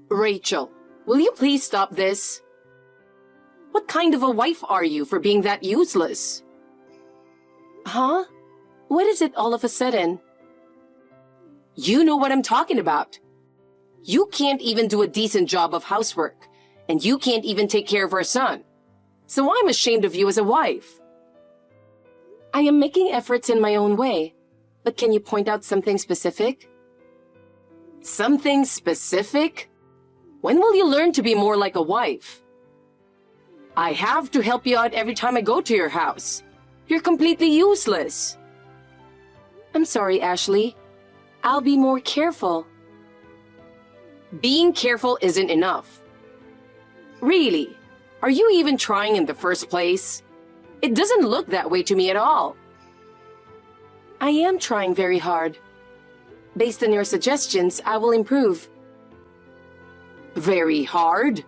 Rachel, will you please stop this? What kind of a wife are you for being that useless? Huh? What is it all of a sudden? You know what I'm talking about. You can't even do a decent job of housework, and you can't even take care of our son. So I'm ashamed of you as a wife. I am making efforts in my own way, but can you point out something specific? Something specific? When will you learn to be more like a wife? I have to help you out every time I go to your house. You're completely useless. I'm sorry, Ashley. I'll be more careful. Being careful isn't enough. Really? Are you even trying in the first place? It doesn't look that way to me at all. I am trying very hard. Based on your suggestions, I will improve. Very hard?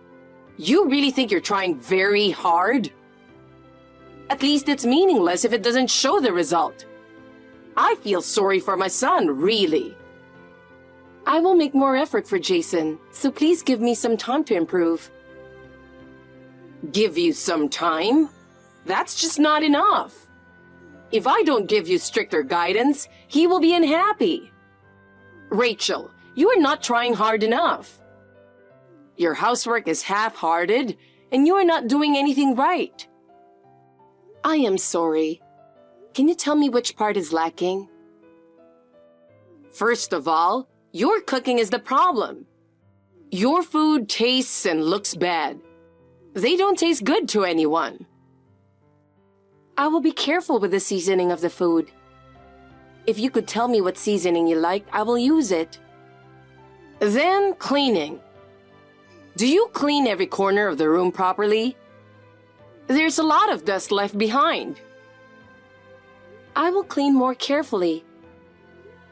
You really think you're trying very hard? At least it's meaningless if it doesn't show the result. I feel sorry for my son, really. I will make more effort for Jason, so please give me some time to improve. Give you some time? That's just not enough. If I don't give you stricter guidance, he will be unhappy. Rachel, you are not trying hard enough. Your housework is half-hearted, and you are not doing anything right. I am sorry. Can you tell me which part is lacking? First of all, your cooking is the problem. Your food tastes and looks bad. They don't taste good to anyone. I will be careful with the seasoning of the food. If you could tell me what seasoning you like, I will use it. Then cleaning. Do you clean every corner of the room properly? There's a lot of dust left behind. I will clean more carefully.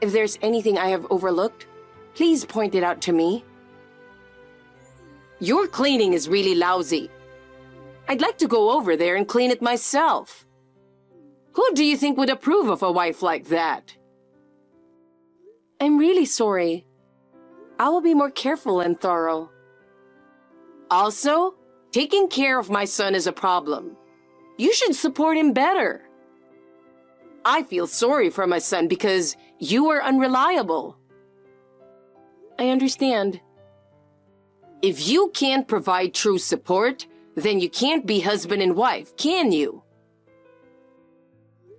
If there's anything I have overlooked, please point it out to me. Your cleaning is really lousy. I'd like to go over there and clean it myself. Who do you think would approve of a wife like that? I'm really sorry. I will be more careful and thorough. Also, taking care of my son is a problem. You should support him better. I feel sorry for my son because you are unreliable. I understand. If you can't provide true support, then you can't be husband and wife, can you?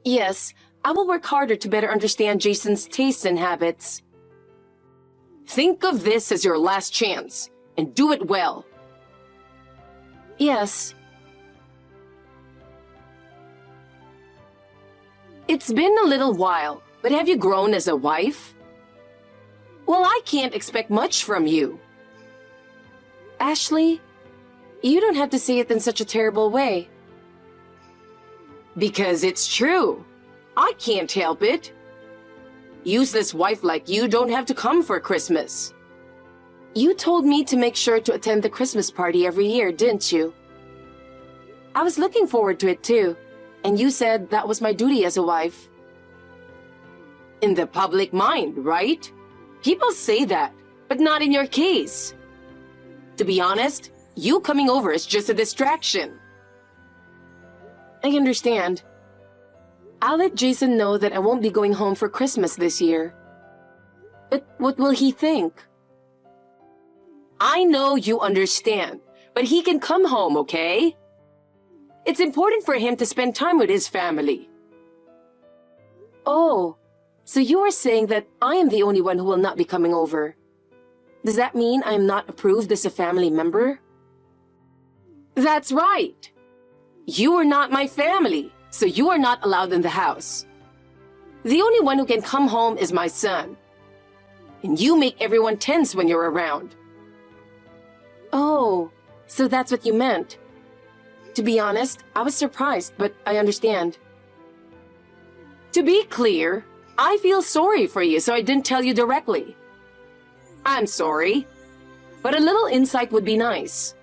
Yes, I will work harder to better understand Jason's tastes and habits. Think of this as your last chance, and do it well. Yes. It's been a little while, but have you grown as a wife? Well, I can't expect much from you. Ashley, you don't have to say it in such a terrible way. Because it's true. I can't help it. Useless wife like you don't have to come for Christmas. You told me to make sure to attend the Christmas party every year, didn't you? I was looking forward to it too, and you said that was my duty as a wife. In the public mind, right? People say that, but not in your case. To be honest, you coming over is just a distraction. I understand. I'll let Jason know that I won't be going home for Christmas this year. But what will he think? I know you understand, but he can come home, okay? It's important for him to spend time with his family. Oh, so you are saying that I am the only one who will not be coming over. Does that mean I am not approved as a family member? That's right. You are not my family, so you are not allowed in the house. The only one who can come home is my son. And you make everyone tense when you're around. Oh, so that's what you meant. To be honest, I was surprised, but I understand. To be clear, I feel sorry for you, so I didn't tell you directly. I'm sorry, but a little insight would be nice.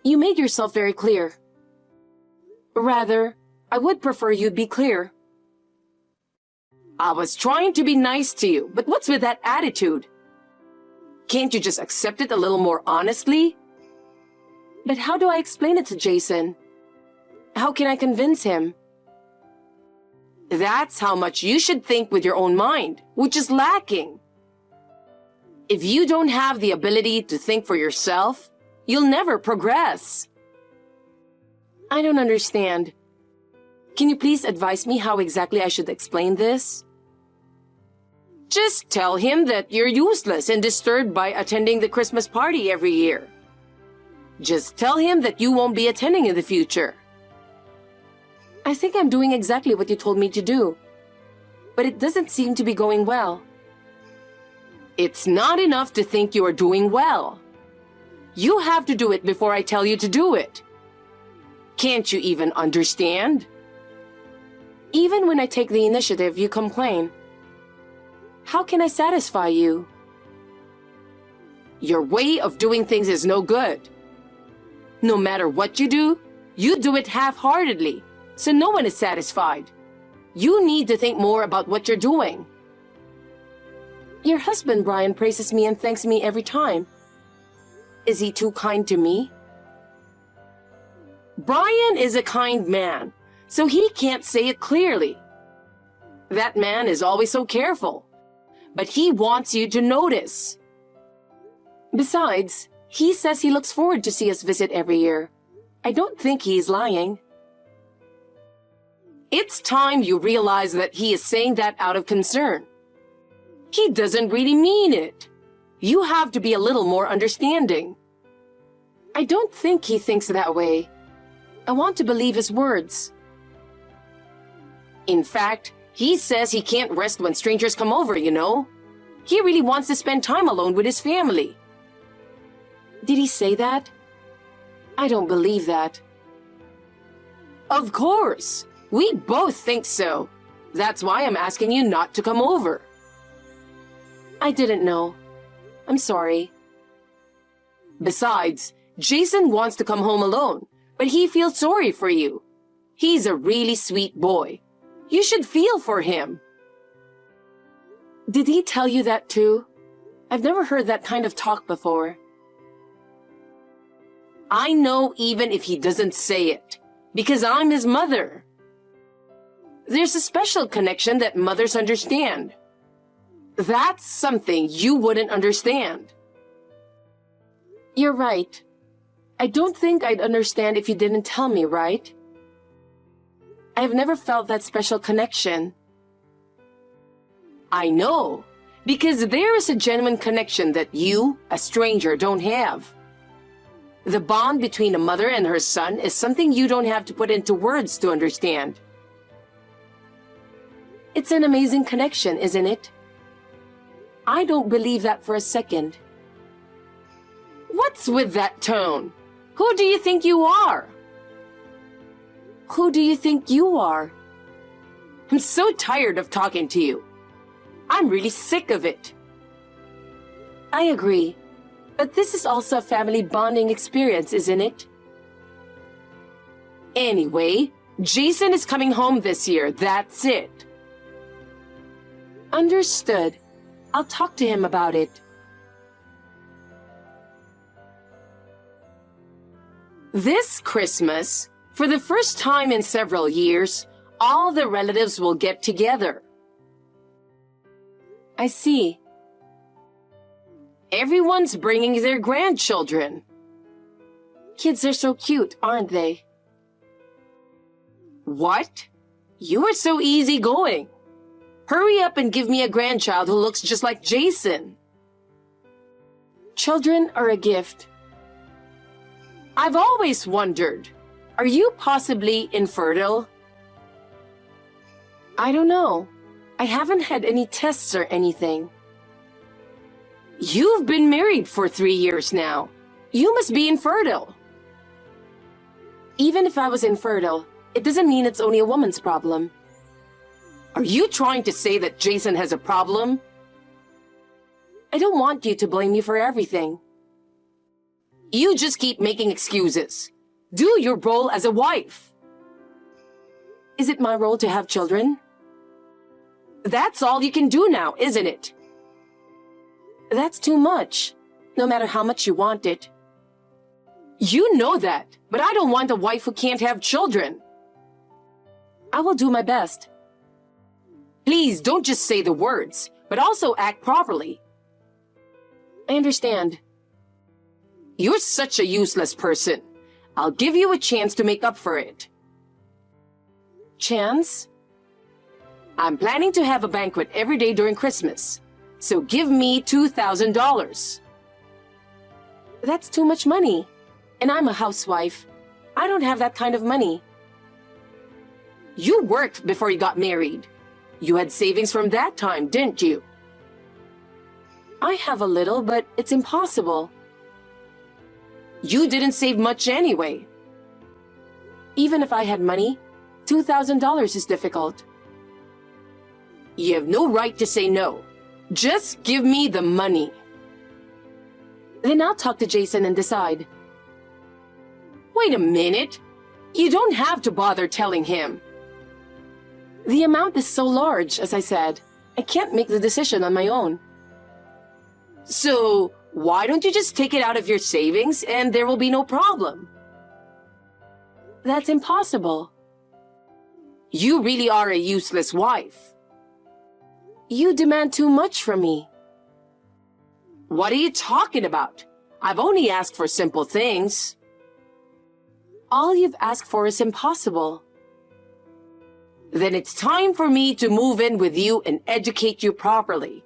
You made yourself very clear. Rather, I would prefer you'd be clear. I was trying to be nice to you, but what's with that attitude? Can't you just accept it a little more honestly? But how do I explain it to Jason? How can I convince him? That's how much you should think with your own mind, which is lacking. If you don't have the ability to think for yourself, you'll never progress. I don't understand. Can you please advise me how exactly I should explain this? Just tell him that you're useless and disturbed by attending the Christmas party every year. Just tell him that you won't be attending in the future. I think I'm doing exactly what you told me to do, but it doesn't seem to be going well. It's not enough to think you are doing well. You have to do it before I tell you to do it. Can't you even understand? Even when I take the initiative, you complain. How can I satisfy you? Your way of doing things is no good. No matter what you do it half-heartedly, so no one is satisfied. You need to think more about what you're doing. Your husband, Brian, praises me and thanks me every time. Is he too kind to me? Brian is a kind man, so he can't say it clearly. That man is always so careful, but he wants you to notice. Besides, he says he looks forward to see us visit every year. I don't think he's lying. It's time you realize that he is saying that out of concern. He doesn't really mean it. You have to be a little more understanding. I don't think he thinks that way. I want to believe his words. In fact, he says he can't rest when strangers come over, you know. He really wants to spend time alone with his family. Did he say that? I don't believe that. Of course. We both think so. That's why I'm asking you not to come over. I didn't know. I'm sorry. Besides, Jason wants to come home alone, but he feels sorry for you. He's a really sweet boy. You should feel for him. Did he tell you that too? I've never heard that kind of talk before. I know even if he doesn't say it, because I'm his mother. There's a special connection that mothers understand. That's something you wouldn't understand. You're right. I don't think I'd understand if you didn't tell me, right? I've never felt that special connection. I know, because there is a genuine connection that you, a stranger, don't have. The bond between a mother and her son is something you don't have to put into words to understand. It's an amazing connection, isn't it? I don't believe that for a second. What's with that tone? Who do you think you are? Who do you think you are? I'm so tired of talking to you. I'm really sick of it. I agree. But this is also a family bonding experience, isn't it? Anyway, Jason is coming home this year, that's it. Understood. I'll talk to him about it. This Christmas, for the first time in several years, all the relatives will get together. I see. Everyone's bringing their grandchildren. Kids are so cute, aren't they? What? You are so easygoing. Hurry up and give me a grandchild who looks just like Jason. Children are a gift. I've always wondered, are you possibly infertile? I don't know. I haven't had any tests or anything. You've been married for 3 years now. You must be infertile. Even if I was infertile, it doesn't mean it's only a woman's problem. Are you trying to say that Jason has a problem? I don't want you to blame me for everything. You just keep making excuses. Do your role as a wife. Is it my role to have children? That's all you can do now, isn't it? That's too much. no matter how much you want it. You know that, but I don't want a wife who can't have children. I will do my best. Please don't just say the words, but also act properly. I understand. You're such a useless person. I'll give you a chance to make up for it. Chance? I'm planning to have a banquet every day during Christmas, so give me $2,000. That's too much money, and I'm a housewife. I don't have that kind of money. You worked before you got married. You had savings from that time, didn't you? I have a little, but it's impossible. You didn't save much anyway. Even if I had money, $2,000 is difficult. You have no right to say no. Just give me the money. Then I'll talk to Jason and decide. Wait a minute. You don't have to bother telling him. The amount is so large, as I said. I can't make the decision on my own. So, why don't you just take it out of your savings and there will be no problem? That's impossible. You really are a useless wife. You demand too much from me. What are you talking about? I've only asked for simple things. All you've asked for is impossible. Then it's time for me to move in with you and educate you properly.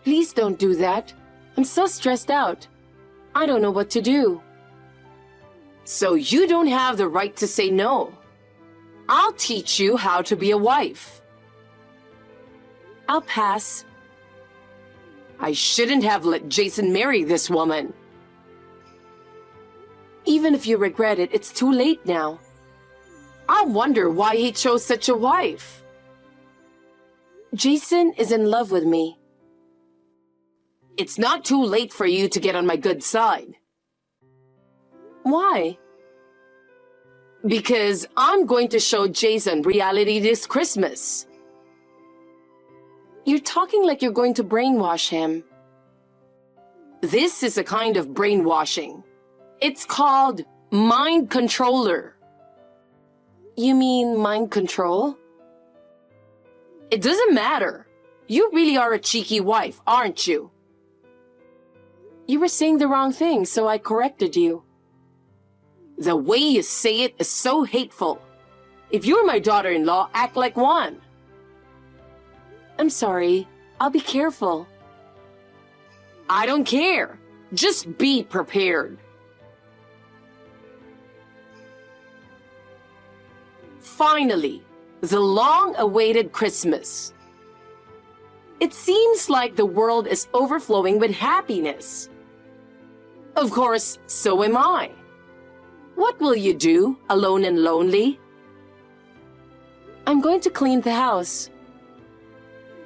Please don't do that. I'm so stressed out. I don't know what to do. So you don't have the right to say no. I'll teach you how to be a wife. I'll pass. I shouldn't have let Jason marry this woman. Even if you regret it, it's too late now. I wonder why he chose such a wife. Jason is in love with me. It's not too late for you to get on my good side. Why? Because I'm going to show Jason reality this Christmas. You're talking like you're going to brainwash him. This is a kind of brainwashing. It's called mind controller. You mean mind control? It doesn't matter. You really are a cheeky wife, aren't you? You were saying the wrong thing, so I corrected you. The way you say it is so hateful. If you're my daughter-in-law, act like one. I'm sorry. I'll be careful. I don't care. Just be prepared. Finally, the long-awaited Christmas. It seems like the world is overflowing with happiness. Of course, so am I. What will you do, alone and lonely? I'm going to clean the house.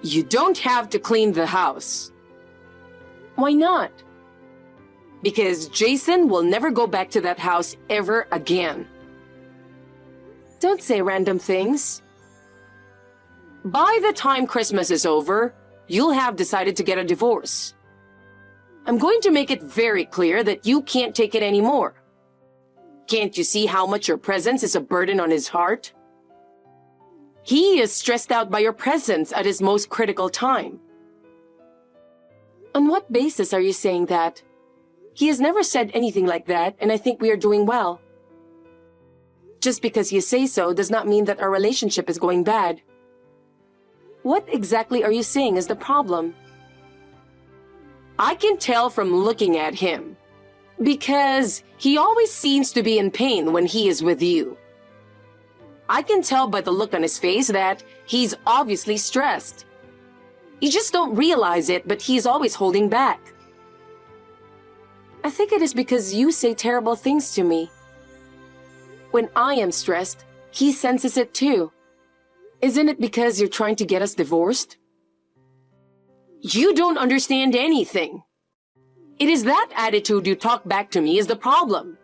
You don't have to clean the house. Why not? Because Jason will never go back to that house ever again. Don't say random things. By the time Christmas is over, you'll have decided to get a divorce. I'm going to make it very clear that you can't take it anymore. Can't you see how much your presence is a burden on his heart? He is stressed out by your presence at his most critical time. On what basis are you saying that? He has never said anything like that, and I think we are doing well. Just because you say so does not mean that our relationship is going bad. What exactly are you saying is the problem? I can tell from looking at him, because he always seems to be in pain when he is with you. I can tell by the look on his face that he's obviously stressed. You just don't realize it, but he's always holding back. I think it is because you say terrible things to me. When I am stressed, he senses it too. Isn't it because you're trying to get us divorced? You don't understand anything. It is that attitude you talk back to me is the problem.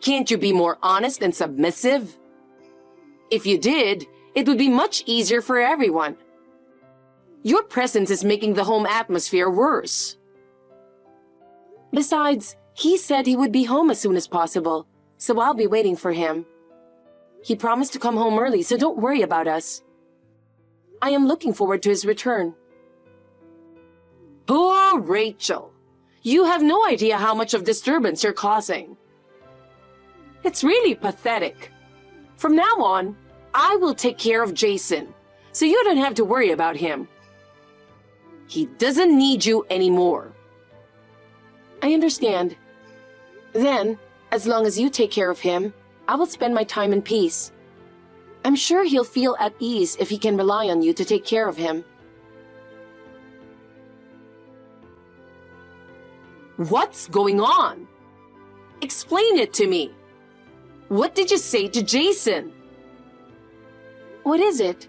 Can't you be more honest and submissive? If you did, it would be much easier for everyone. Your presence is making the home atmosphere worse. Besides, he said he would be home as soon as possible, so I'll be waiting for him. He promised to come home early, so don't worry about us. I am looking forward to his return. Poor Rachel. You have no idea how much of disturbance you're causing. It's really pathetic. From now on, I will take care of Jason, so you don't have to worry about him. He doesn't need you anymore. I understand. Then, as long as you take care of him, I will spend my time in peace. I'm sure he'll feel at ease if he can rely on you to take care of him. What's going on? Explain it to me. What did you say to Jason? What is it?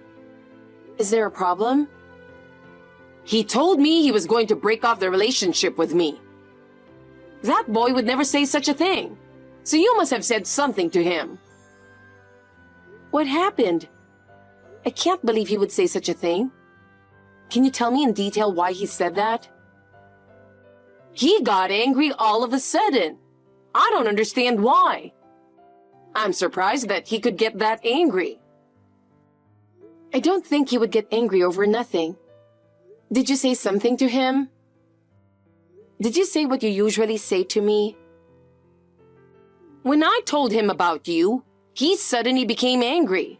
Is there a problem? He told me he was going to break off the relationship with me. That boy would never say such a thing, so you must have said something to him. What happened? I can't believe he would say such a thing. Can you tell me in detail why he said that? He got angry all of a sudden. I don't understand why. I'm surprised that he could get that angry. I don't think he would get angry over nothing. Did you say something to him? Did you say what you usually say to me? When I told him about you, he suddenly became angry.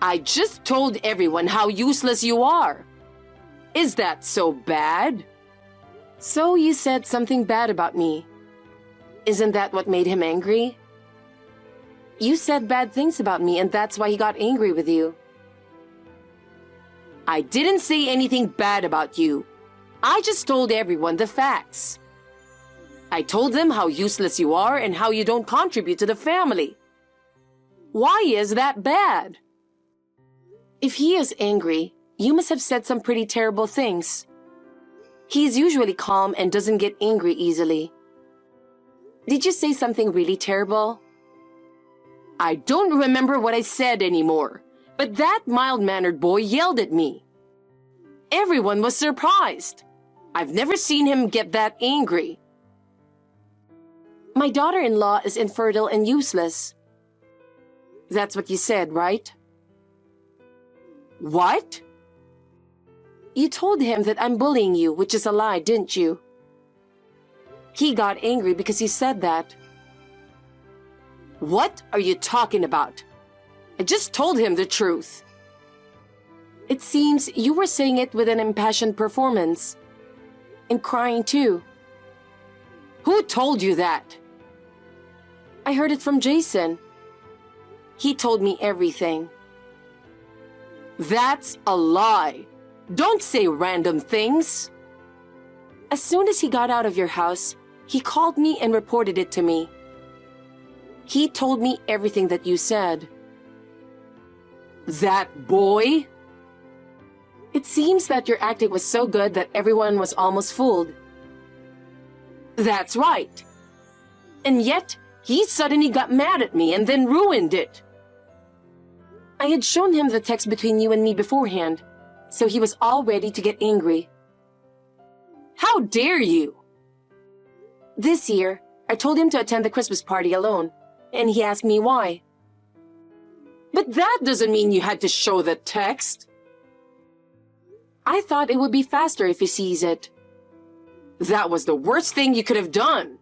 I just told everyone how useless you are. Is that so bad? So you said something bad about me. Isn't that what made him angry? You said bad things about me, and that's why he got angry with you. I didn't say anything bad about you. I just told everyone the facts. I told them how useless you are and how you don't contribute to the family. Why is that bad? If he is angry, you must have said some pretty terrible things. He is usually calm and doesn't get angry easily. Did you say something really terrible? I don't remember what I said anymore, but that mild-mannered boy yelled at me. Everyone was surprised. I've never seen him get that angry. My daughter-in-law is infertile and useless. That's what you said, right? What? You told him that I'm bullying you, which is a lie, didn't you? He got angry because you said that. What are you talking about? I just told him the truth. It seems you were saying it with an impassioned performance. And crying too. Who told you that? I heard it from Jason. He told me everything. That's a lie. Don't say random things. As soon as he got out of your house, he called me and reported it to me. He told me everything that you said. That boy? It seems that your acting was so good that everyone was almost fooled. That's right. And yet, he suddenly got mad at me and then ruined it. I had shown him the text between you and me beforehand, so he was all ready to get angry. How dare you? This year, I told him to attend the Christmas party alone, and he asked me why. But that doesn't mean you had to show the text. I thought it would be faster if he sees it. That was the worst thing you could have done.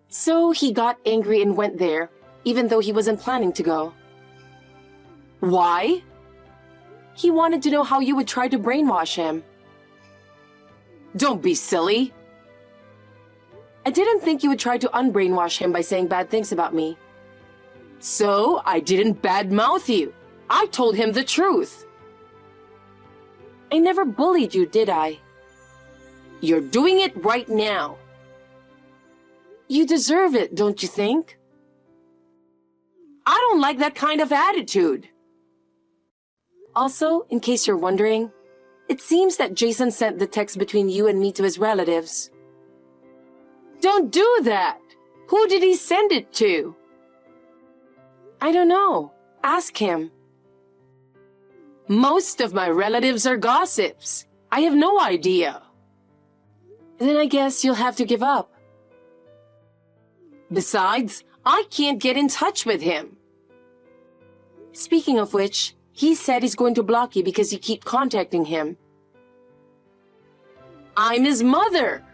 So he got angry and went there, even though he wasn't planning to go. Why? He wanted to know how you would try to brainwash him. Don't be silly. I didn't think you would try to unbrainwash him by saying bad things about me. So I didn't badmouth you. I told him the truth. I never bullied you, did I? You're doing it right now. You deserve it, don't you think? I don't like that kind of attitude. Also, in case you're wondering, it seems that Jason sent the text between you and me to his relatives. Don't do that! Who did he send it to? I don't know. Ask him. Most of my relatives are gossips. I have no idea. Then I guess you'll have to give up. Besides, I can't get in touch with him. Speaking of which, he said he's going to block you because you keep contacting him. I'm his mother.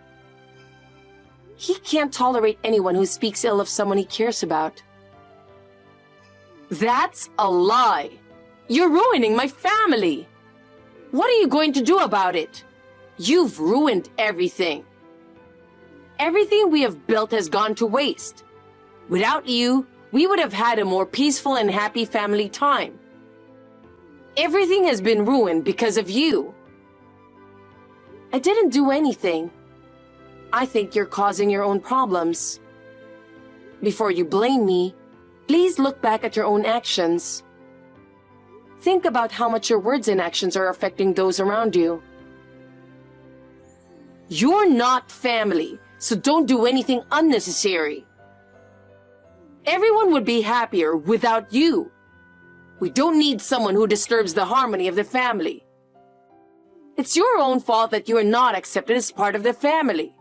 He can't tolerate anyone who speaks ill of someone he cares about. That's a lie. You're ruining my family. What are you going to do about it? You've ruined everything. Everything we have built has gone to waste. Without you, we would have had a more peaceful and happy family time. Everything has been ruined because of you. I didn't do anything. I think you're causing your own problems. Before you blame me, please look back at your own actions. Think about how much your words and actions are affecting those around you. You're not family, so don't do anything unnecessary. Everyone would be happier without you. We don't need someone who disturbs the harmony of the family. It's your own fault that you are not accepted as part of the family.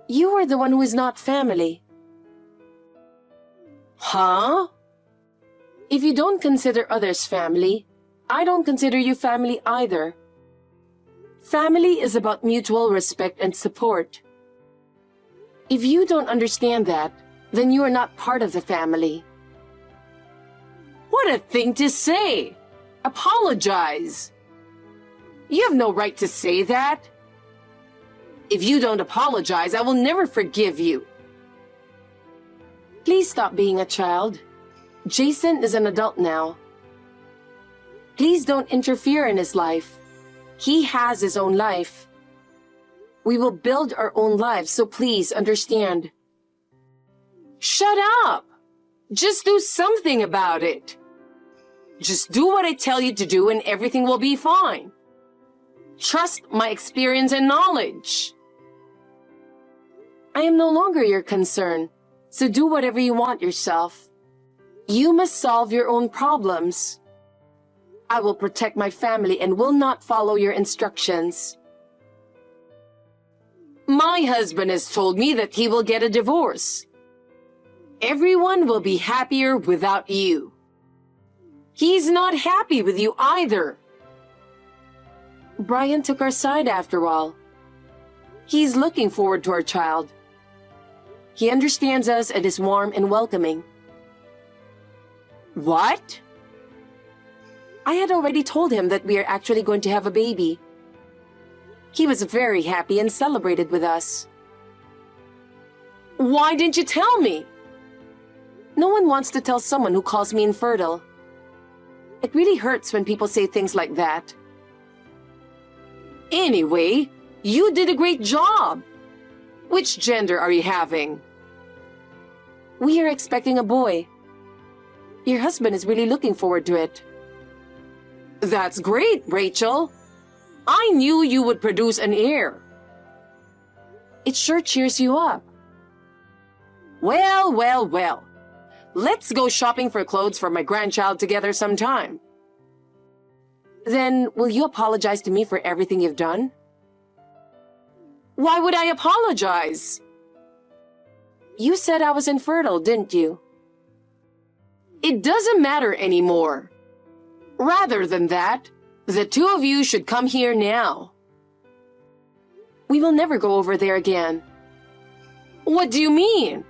You are the one who is not family. Huh? If you don't consider others family, I don't consider you family either. Family is about mutual respect and support. If you don't understand that, then you are not part of the family. What a thing to say! Apologize! You have no right to say that. If you don't apologize, I will never forgive you. Please stop being a child. Jason is an adult now. Please don't interfere in his life. He has his own life. We will build our own lives, so please understand. Shut up! Just do something about it. Just do what I tell you to do and everything will be fine. Trust my experience and knowledge. I am no longer your concern, so do whatever you want yourself. You must solve your own problems. I will protect my family and will not follow your instructions. My husband has told me that he will get a divorce. Everyone will be happier without you. He's not happy with you either. Brian took our side after all. He's looking forward to our child. He understands us and is warm and welcoming. What? I had already told him that we are actually going to have a baby. He was very happy and celebrated with us. Why didn't you tell me? No one wants to tell someone who calls me infertile. It really hurts when people say things like that. Anyway, you did a great job. Which gender are you having? We are expecting a boy. Your husband is really looking forward to it. That's great, Rachel. I knew you would produce an heir. It sure cheers you up. Well, well, well. Let's go shopping for clothes for my grandchild together sometime. Then, will you apologize to me for everything you've done? Why would I apologize? You said I was infertile, didn't you? It doesn't matter anymore. Rather than that, the two of you should come here now. We will never go over there again. What do you mean?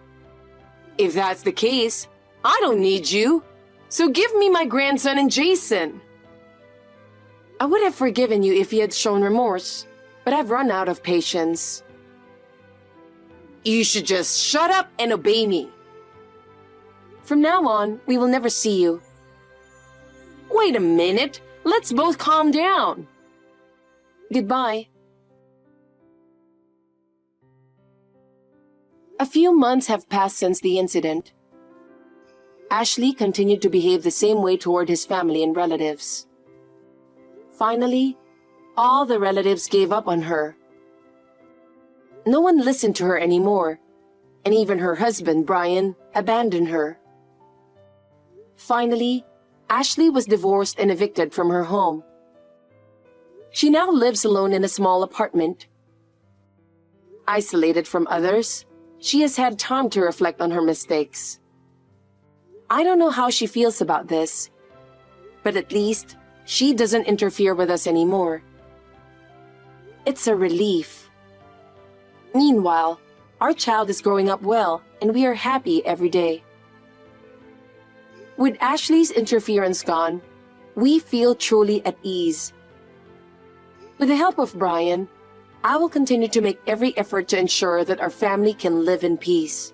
If that's the case, I don't need you. So give me my grandson and Jason. I would have forgiven you if you had shown remorse, but I've run out of patience. You should just shut up and obey me. From now on, we will never see you. Wait a minute. Let's both calm down. Goodbye. A few months have passed since the incident. Ashley continued to behave the same way toward his family and relatives. Finally, all the relatives gave up on her. No one listened to her anymore, and even her husband, Brian, abandoned her. Finally, Ashley was divorced and evicted from her home. She now lives alone in a small apartment. isolated from others, she has had time to reflect on her mistakes. I don't know how she feels about this, but at least she doesn't interfere with us anymore. It's a relief. Meanwhile, our child is growing up well, and we are happy every day. With Ashley's interference gone, we feel truly at ease. With the help of Brian, I will continue to make every effort to ensure that our family can live in peace.